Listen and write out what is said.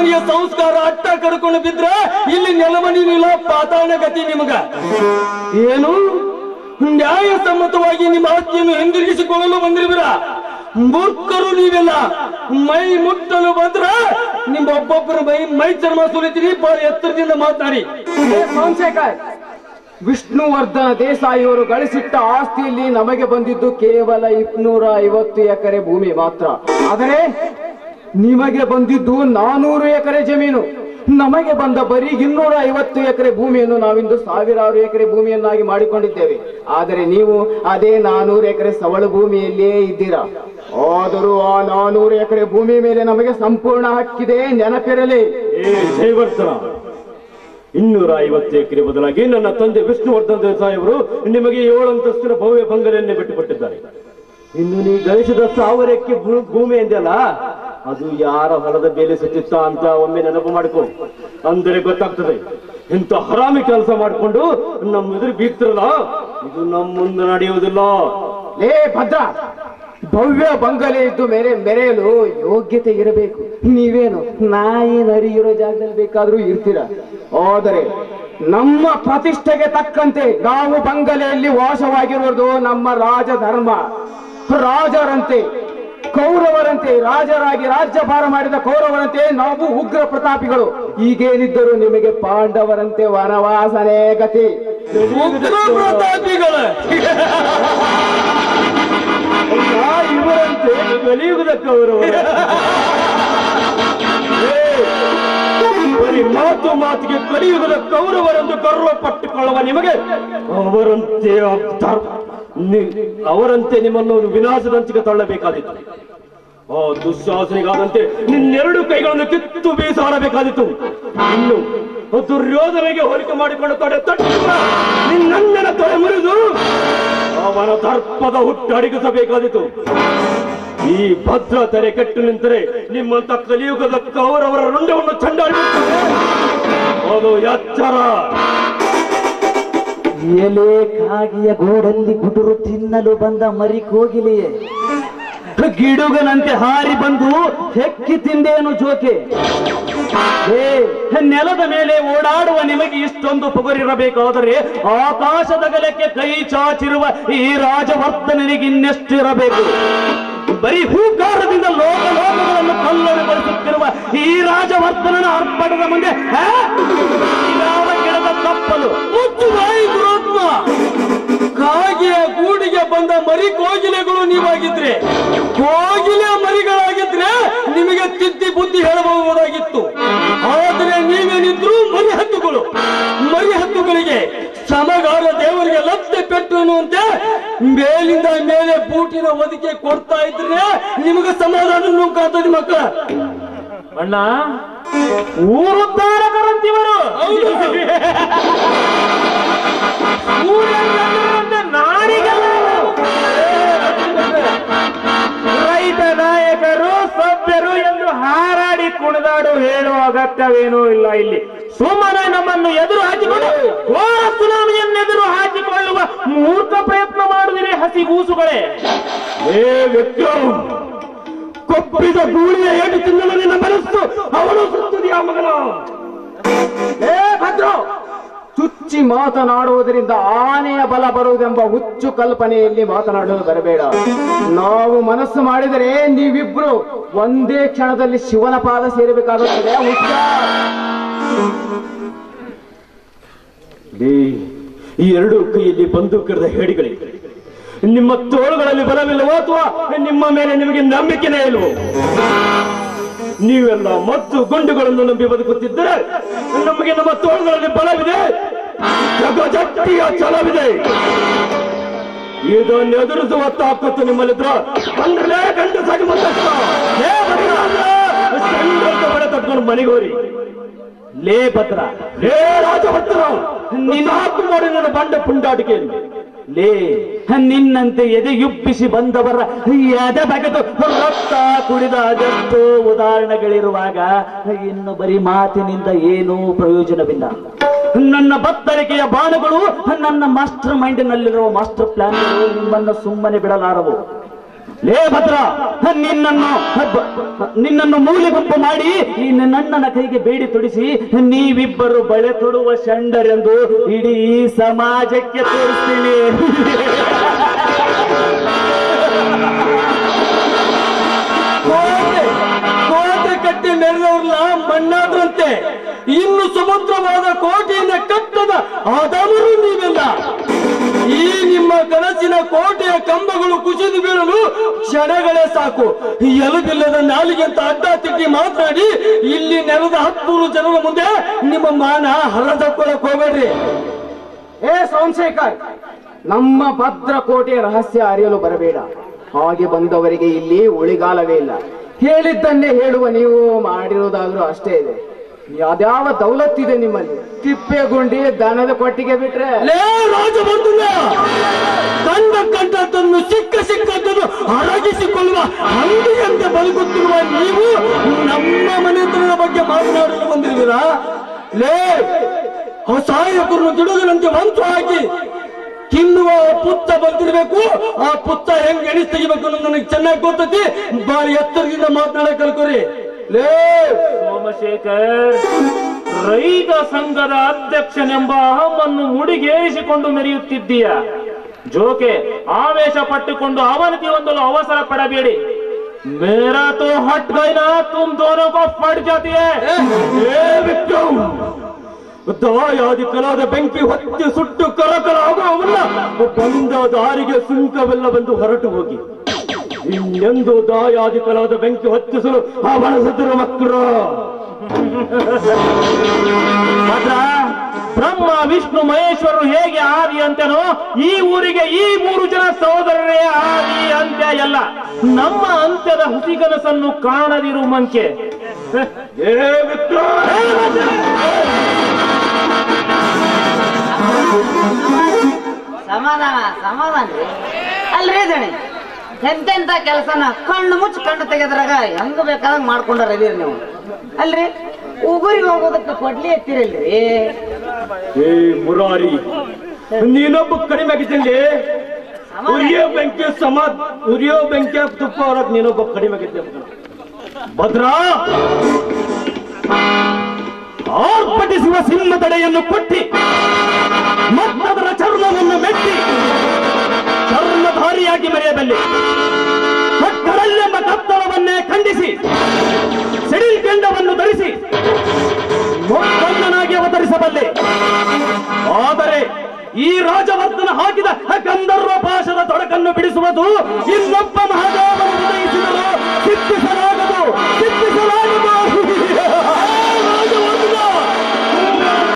ನಿಮಗೆ ಸಂಸ್ಕಾರ ಅಟ್ಟ ಕಡ್ಕೊಂಡು ಬಿದ್ರ ಇಲ್ಲಿ ನೆಲಮನಿ ನಿಲ್ಲ ಪಾತಾಳ ಗತಿ ನಿಮಗ. ಏನು ನ್ಯಾಯಸಮ್ಮತವಾಗಿ ನಿಮ್ಮ ಆಸ್ತಿಯನ್ನು ಹಿಂದಿರುಗಿಸಿಕೊಳ್ಳಲು ಬಂದಿರುವಿರ? ಮೂರ್ಖರು ನೀವೆಲ್ಲ. ಮೈ ಮುಟ್ಟಲು ಬಂದ್ರ ನಿಮ್ಮೊಬ್ಬೊಬ್ಬರ ಮೈ ಚರ್ಮ ಸುಲಿತೀರಿ. ಬಾಳ ಎತ್ತರದಿಂದ ಮಾತನಾಡಿ. ಸೋಮಶೇಖರ್, ವಿಷ್ಣುವರ್ಧನ ದೇಸಾಯಿಯವರು ಗಳಿಸಿಟ್ಟ ಆಸ್ತಿಯಲ್ಲಿ ನಮಗೆ ಬಂದಿದ್ದು ಕೇವಲ 250 ಎಕರೆ ಭೂಮಿ ಮಾತ್ರ. ಆದರೆ ನಿಮಗೆ ಬಂದಿದ್ದು 400 ಎಕರೆ ಜಮೀನು. ನಮಗೆ ಬಂದ ಬರೀ 250 ಎಕರೆ ಭೂಮಿಯನ್ನು ನಾವಿಂದು ಸಾವಿರಾರು ಎಕರೆ ಭೂಮಿಯನ್ನಾಗಿ ಮಾಡಿಕೊಂಡಿದ್ದೇವೆ. ಆದರೆ ನೀವು ಅದೇ 400 ಎಕರೆ ಸವಳು ಭೂಮಿಯಲ್ಲಿಯೇ ಇದ್ದೀರಾ. ಆದರೂ ಆ 400 ಎಕರೆ ಭೂಮಿ ಮೇಲೆ ನಮಗೆ ಸಂಪೂರ್ಣ ಹಕ್ಕಿದೆ, ನೆನಪಿರಲಿ. 250 ಎಕರೆ ಬದಲಾಗಿ ನನ್ನ ತಂದೆ ವಿಷ್ಣುವರ್ಧನ್ ದೇಸಾಯಿ ಅವರು ನಿಮಗೆ 7 ಅಂತಸ್ತಿನ ಭವ್ಯ ಬಂಗಲೆಯನ್ನೇ ಬಿಟ್ಟುಕೊಟ್ಟಿದ್ದಾರೆ. ಇನ್ನು ನೀ ಗಳಿಸಿದ 1000 ಎಕರೆ ಭೂಮಿ ಎಂದಲ್ಲ, ಅದು ಯಾರ ಹೊಲದ ಬೇಲೆ ಸತ್ತಿತ್ತ ಅಂತ ಒಮ್ಮೆ ನೆನಪು ಮಾಡಿಕೊ. ಅಂದರೆ ಗೊತ್ತಾಗ್ತದೆ. ಇಂಥ ಹರಾಮಿ ಕೆಲಸ ಮಾಡಿಕೊಂಡು ನಮ್ಮ ಎದುರು ಬೀಗ್ತಿರಲ್ಲ, ಇದು ನಮ್ಮ ಮುಂದೆ ನಡೆಯುವುದಿಲ್ಲ. ಲೇ ಭದ್ರ, ಭವ್ಯ ಬಂಗಲೆ ಇದ್ದು ಮೆರೆಯಲು ಯೋಗ್ಯತೆ ಇರಬೇಕು. ನೀವೇನು ನಾಯಿ ನರಿ ಇರೋ ಜಾಗದಲ್ಲಿ ಬೇಕಾದ್ರೂ ಇರ್ತೀರ. ಆದರೆ ನಮ್ಮ ಪ್ರತಿಷ್ಠೆಗೆ ತಕ್ಕಂತೆ ನಾವು ಬಂಗಲೆಯಲ್ಲಿ ವಾಸವಾಗಿರುವುದು ನಮ್ಮ ರಾಜಧರ್ಮ. ರಾಜರಂತೆ ಕೌರವರಂತೆ, ರಾಜರಾಗಿ ರಾಜ್ಯಭಾರ ಮಾಡಿದ ಕೌರವರಂತೆ ನಾವು ಉಗ್ರ ಪ್ರತಾಪಿಗಳು. ಈಗೇನಿದ್ದರೂ ನಿಮಗೆ ಪಾಂಡವರಂತೆ ವನವಾಸನೆ ಗತಿ. ಉಗ್ರ ಪ್ರತಾಪಿಗಳ ಇವರಂತೆ ಕಲಿಯುಗದ ಕೌರವ. ಬರೀ ಮಾತಿಗೆ ಕಲಿಯುಗದ ಕೌರವರೆಂದು ಗರ್ವ ಪಟ್ಟುಕೊಳ್ಳುವ ನಿಮಗೆ ಅವರಂತೆ ನಿಮ್ಮನ್ನು ವಿನಾಶದಂಚಿಗೆ ತಳ್ಳಬೇಕಾದಿತ್ತು. ಆ ದುಶ್ಯಾಸನಿಗಾದಂತೆ ನಿನ್ನೆರಡು ಕೈಗಳನ್ನು ಕಿತ್ತು ಬೀಸಾಡಬೇಕಾದಿತ್ತು. ಇನ್ನು ದುರ್ಯೋಧನಿಗೆ ಹೋಲಿಕೆ ಮಾಡಿಕೊಂಡು ನಿನ್ನಣ್ಣನ ತೊಡೆ ಮುರಿದು ಅವನ ದರ್ಪದ ಹುಟ್ಟು ಅಡಗಿಸಬೇಕಾದಿತ್ತು. ಈ ಭದ್ರ ತೆರೆ ಕೆಟ್ಟು ನಿಂತರೆ ನಿಮ್ಮಂತ ಕಲಿಯುಗದ ಕೌರವರ ರುಂಡವನ್ನು ಚಂಡಾಡುತ್ತದೆ. ಅದು ಎಚ್ಚರ. ಎಲೆ ಕಾಗಿಯ ಗೋಡಲ್ಲಿ ಗುಡುರು ತಿನ್ನಲು ಬಂದ ಮರಿ ಕೋಗಿಲೆಯೇ, ಗಿಡುಗನಂತೆ ಹಾರಿ ಬಂದು ಹೆಕ್ಕಿ ತಿಂದೇನು ಜೋಕೆ. ನೆಲದ ಮೇಲೆ ಓಡಾಡುವ ನಿಮಗೆ ಇಷ್ಟೊಂದು ಪೊಗರಿರಬೇಕಾದರೆ ಆಕಾಶದ ಗಲಕ್ಕೆ ಕೈ ಚಾಚಿರುವ ಈ ರಾಜವರ್ಧನನಿಗೆ ಇನ್ನೆಷ್ಟಿರಬೇಕು. ಬರೀ ಹೂಕಾರದಿಂದ ಲೋಕಲೋಕಗಳನ್ನು ಕಲ್ಲೊಳಗೊಳಿಸುತ್ತಿರುವ ಈ ರಾಜವರ್ಧನನ ಅರ್ಪಣದ ಮುಂದೆ ಯಾವ ಗಿಡದ ತಪ್ಪಲು ಕಾಗೆಯ ಗೂಡಿಗೆ ಬಂದ ಮರಿ ಕೋಗಿಲೆಗಳು ನೀವಾಗಿದ್ರೆ, ಕೋಗಿಲೆ ಮರಿಗಳಾಗಿದ್ರೆ ನಿಮಗೆ ತಿದ್ದಿ ಬುದ್ಧಿ ಹೇಳಬಹುದಾಗಿತ್ತು. ಆದರೆ ನೀವೇನಿದ್ರು ಮರಿ ಹಕ್ಕುಗಳು. ಮರಿ ಹಕ್ಕುಗಳಿಗೆ ಸಮಗಾರ ದೇವರಿಗೆ ಲತ್ತೆ ಪೆಟ್ಟು ಅನ್ನುವಂತೆ ಮೇಲಿಂದ ಮೇಲೆ ಬೂಟಿನ ಒದಕೆ ಕೊಡ್ತಾ ಇದ್ರೆ ನಿಮಗೆ ಸಮಾಧಾನ ನುಗ್ಗಾತದೆ ಮಕ್ಕಳ. ಅಣ್ಣ, ಊರುದ್ದಾರಕರಂತಿವರು ನಾಡಿಗೆಲ್ಲ ರೈತ ನಾಯಕರು ಸಭ್ಯರು ಎಂದು ಹಾರಾಡಿ ಕುಣಿದಾಡು ಹೇಳುವ ಅಗತ್ಯವೇನೂ ಇಲ್ಲ. ಇಲ್ಲಿ ಸುಮ್ಮನೆ ನಮ್ಮನ್ನು ಎದುರು ಹಾಕಿಕೊಂಡು ಘೋರ ಸುನಾಮಿಯನ್ನು ಎದುರು ಹಾಕಿಕೊಳ್ಳುವ ಮೂರ್ಖ ಪ್ರಯತ್ನ ಮಾಡುವಿರಿ ಹಸಿಗೂಸುಗಳೇ. ವ್ಯಕ್ತಿಯು ಕೊಪ್ಪಿದ ಗೂಳಿಯ ಏಟು ತಿನ್ನಲು ನಿನ್ನ ಮನಸ್ಸು ಅವನು ಸುತ್ತುದಿಯ ಮಗನ. ಭದ್ರ, ಚುಚ್ಚಿ ಮಾತನಾಡುವುದರಿಂದ ಆನೆಯ ಬಲ ಬರುವುದೆಂಬ ಹುಚ್ಚು ಕಲ್ಪನೆಯಲ್ಲಿ ಮಾತನಾಡಲು ಬರಬೇಡ. ನಾವು ಮನಸ್ಸು ಮಾಡಿದರೆ ನೀವಿಬ್ರು ಒಂದೇ ಕ್ಷಣದಲ್ಲಿ ಶಿವನ ಪಾದ ಸೇರಬೇಕಾಗುತ್ತದೆ. ಈ ಎರಡು ಕೈಯಲ್ಲಿ ಬಂದೂಕಿರದ ಹೇಡಿಗಳಿವೆ. ನಿಮ್ಮ ತೋಳುಗಳಲ್ಲಿ ಬಲವಿಲ್ಲವೋ ಅಥವಾ ನಿಮ್ಮ ಮೇಲೆ ನಿಮಗೆ ನಂಬಿಕೆನೇ ಇಲ್ವೋ? ನೀವೆಲ್ಲ ಮತ್ತು ಗುಂಡುಗಳನ್ನು ನಂಬಿ ಬದುಕುತ್ತಿದ್ದರೆ ನಮಗೆ ನಮ್ಮ ತೋಳುಗಳಲ್ಲಿ ಬಲವಿದೆ, ಜಗಜಟ್ಟಿಯ ಛಲವಿದೆ. ಇದನ್ನು ಎದುರಿಸುವ ತಾಕತ್ತು ನಿಮ್ಮಲ್ಲಿದ್ರ ಅಂದ್ರೆ ಗಂಡು ಸಾಗಿ ಬಳೆ ತಟ್ಕೊಂಡು ಮನೆಗೋರಿ. ಲೇ ಭದ್ರ, ಲೇ ರಾಜಭದ್ರ, ನಿನ್ನ ಹಾಕು ಮಾಡಿ ನನ್ನ ಬಂಡ ಪುಂಡಾಟಿಕೆಯಲ್ಲಿ ಲೇ ನಿನ್ನಂತೆ ಎದೆಯುಬ್ಬಿಸಿ ಬಂದವರ ಎದೆ ಬಗೆದು ರಕ್ತ ಕುಡಿದ ಅದೆಷ್ಟೋ ಉದಾಹರಣೆಗಳಿರುವಾಗ ಇನ್ನು ಬರೀ ಮಾತಿನಿಂದ ಏನೂ ಪ್ರಯೋಜನವಿಲ್ಲ. ನನ್ನ ಬತ್ತರಿಕೆಯ ಬಾಣಗಳು, ನನ್ನ ಮಾಸ್ಟರ್ ಮೈಂಡಿನಲ್ಲಿರುವ ಮಾಸ್ಟರ್ ಪ್ಲಾನ್ಗಳು ನಿಮ್ಮನ್ನು ಸುಮ್ಮನೆ ಬಿಡಲಾರವು. ಲೇ ಭದ್ರ, ನಿನ್ನನ್ನು ಮೂಲೆಗುಂಪು ಮಾಡಿ ನಿನ್ನ ನನ್ನನ ಕೈಗೆ ಬೇಡಿ ತೊಡಿಸಿ ನೀವಿಬ್ಬರು ಬಳೆ ತೊಡುವ ಷಂಡರೆಂದು ಇಡೀ ಸಮಾಜಕ್ಕೆ ತೋರಿಸ್ತೀನಿ. ಕೋಟೆ ಕಟ್ಟಿ ಮೆರೆದವ್ರಲ್ಲ ಮಣ್ಣಾದ್ರಂತೆ. ಇನ್ನು ಸಮುದ್ರವಾದ ಕೋಟೆಯಿಂದ ಕಟ್ಟದ ಆದವರು ನೀವೆಲ್ಲ. ಈ ನಿಮ್ಮ ಕನಸಿನ ಕೋಟೆಯ ಕಂಬಗಳು ಕುಸಿದು ಬೀಳಲು ಕ್ಷಣಗಳೇ ಸಾಕು. ಎಲುಬಿಲ್ಲದ ನಾಲಿಗೆ ಅಂತ ಅಡ್ಡ ತಿಡ್ಡಿ ಮಾತನಾಡಿ ಇಲ್ಲಿ ನೆಲದ 10 ಜನರ ಮುಂದೆ ನಿಮ್ಮ ಮಾನ ಹರದಕ್ಕೊಳಕ್ ಹೋಗ್ಬೇಡ್ರಿ. ಏ ಸೋಮಶೇಖರ್, ನಮ್ಮ ಭದ್ರಕೋಟೆಯ ರಹಸ್ಯ ಅರಿಯಲು ಬರಬೇಡ. ಹಾಗೆ ಬಂದವರಿಗೆ ಇಲ್ಲಿ ಉಳಿಗಾಲವೇ ಇಲ್ಲ. ಹೇಳಿದ್ದನ್ನೇ ಹೇಳುವ ನೀವು ಮಾಡಿರುವುದಾದ್ರೂ ಅಷ್ಟೇ ಇದೆ. ಯಾವ್ಯಾವ ದೌಲತ್ತಿದೆ ನಿಮ್ಮಲ್ಲಿ? ತಿಪ್ಪೆಗುಂಡಿ, ದನದ ಕೊಟ್ಟಿಗೆ ಬಿಟ್ರೆ ರಾಜಬಂಧುನ ಕಂಡದ್ದನ್ನು ಸಿಕ್ಕದ್ದನ್ನು ಅರಗಿಸಿಕೊಳ್ಳುವ ಹಂದಿಯಂತೆ ಬದುಕುತ್ತಿರುವ ನೀವು ನಮ್ಮ ಮನೆತನದ ಬಗ್ಗೆ ಮಾತನಾಡಲು ಬಂದಿರುವಿರಾ? ಸಾಯಕರನ್ನು ದುಡುಗನಂತೆ ಮಂತ್ರ ಹಾಕಿ ತಿನ್ನುವ ಪುತ್ತ ಬಂದಿರಬೇಕು. ಆ ಪುತ್ತ ಹೆಂಗ್ ಎಣಿಸ್ ತೆಗಿಬೇಕು ಅನ್ನೋದು ನನಗೆ ಚೆನ್ನಾಗಿ ಗೊತ್ತೈತಿ. ಬಾರಿ ಎತ್ತರದಿಂದ ಮಾತನಾಡಕ್ ಕಲ್ಕೋರಿ. ಸೋಮಶೇಖರ್, ರೈತ ಸಂಘದ ಅಧ್ಯಕ್ಷನೆಂಬ ಅಹಮ್ಮನ್ನು ಮುಡಿಗೇರಿಸಿಕೊಂಡು ಮೆರೆಯುತ್ತಿದ್ದೀಯ. ಜೋಕೆ ಆವೇಶ ಪಟ್ಟುಕೊಂಡು ಅವನತಿ ಹೊಂದಲು ಅವಸರ ಪಡಬೇಡಿ. ಮೇರಾ ತೋ ಹಟ್ ಗೈನಾ, ತುಮ್ ದೋನೋ ಕೋ ಫಟ್ ಜಾತಿ ಹೈ. ದಾಯಾದಿ ಕಲಾದ ಬೆಂಕಿ ಹೊತ್ತಿ ಸುಟ್ಟು ಕರಕರ ಆಗುವವನ್ನ ಬಂದ ದಾರಿಗೆ ಸುಂಕವೆಲ್ಲ ಬಂದು ಹೊರಟು ಹೋಗಿ. ಇನ್ನೆಂದು ದಾಯಾದಿ ಕಲಾದ ಬೆಂಕಿ ಹೊತ್ತಿಸಲು ಅವನ ಸದರ ಮಕ್ಕಳು. ಮಾತ್ರ ಬ್ರಹ್ಮ ವಿಷ್ಣು ಮಹೇಶ್ವರರು ಹೇಗೆ ಆದಿ ಅಂತನೋ ಈ ಊರಿಗೆ ಈ 3 ಜನ ಸಹೋದರರೇ ಆದಿ ಅಂತ್ಯ ಎಲ್ಲ. ನಮ್ಮ ಅಂತ್ಯದ ಹುಸಿಗನಸನ್ನು ಕಾಣದಿರು ಮಂಕೆ. ಸಮಾಧಾನ ರೀ. ಅಲ್ರಿ ದಣಿ, ಎಂತೆಂತ ಕೆಲಸನ ಕಣ್ಣು ಮುಚ್ಚಿ ಕಣ್ಣು ತೆಗೆದ್ರಾಗ ಹೆಂಗ ಬೇಕಾದಂಗ ಮಾಡ್ಕೊಂಡಾರದೀರಿ ನೀವು. ಅಲ್ರಿ ಉಗುರಿಗೆ ಹೋಗೋದಕ್ಕೆ ಕೊಡ್ಲಿ ಎತ್ತಿರಲ್ರಿ. ಏ ಮುರಾರಿ, ನೀನೊಬ್ಬ ಕಡಿಮೆ ಆಗಿದ್ದಲ್ಲಿ ಉರಿಯೋ ಬೆಂಕಿ ತುಪ್ಪ ಹೊರಕ್ ನೀನೊಬ್ಬ ಕಡಿಮೆ ಆಗಿದ್ದೆ. ಭದ್ರಾ, ಆರ್ಭಟಿಸುವ ಸಿಂಹ ತಡೆಯನ್ನು ಕೊಟ್ಟಿ ಮತ್ತದರ ಚರ್ಮವನ್ನು ಮೆಟ್ಟಿ ಚರ್ಮಧಾರಿಯಾಗಿ ಮೆರೆಯಬಲ್ಲೆ. ಕತ್ತಲಲ್ಲೆಂಬ ಕತ್ತಲವನ್ನೇ ಖಂಡಿಸಿ ಸಿಡಿಲ್ ಕೆಂಡವನ್ನು ಧರಿಸಿ ಮೊಕ್ಕಣ್ಣನಾಗಿ ಅವತರಿಸಬಲ್ಲೆ. ಆದರೆ ಈ ರಾಜವರ್ಧನ ಹಾಕಿದ ಗಂಧರ್ವ ಪಾಶದ ತೊಡಕನ್ನು ಬಿಡಿಸುವುದು ಇನ್ನೊಬ್ಬ ಮಹಾದೇವನು ಉದಯಿಸಿದರು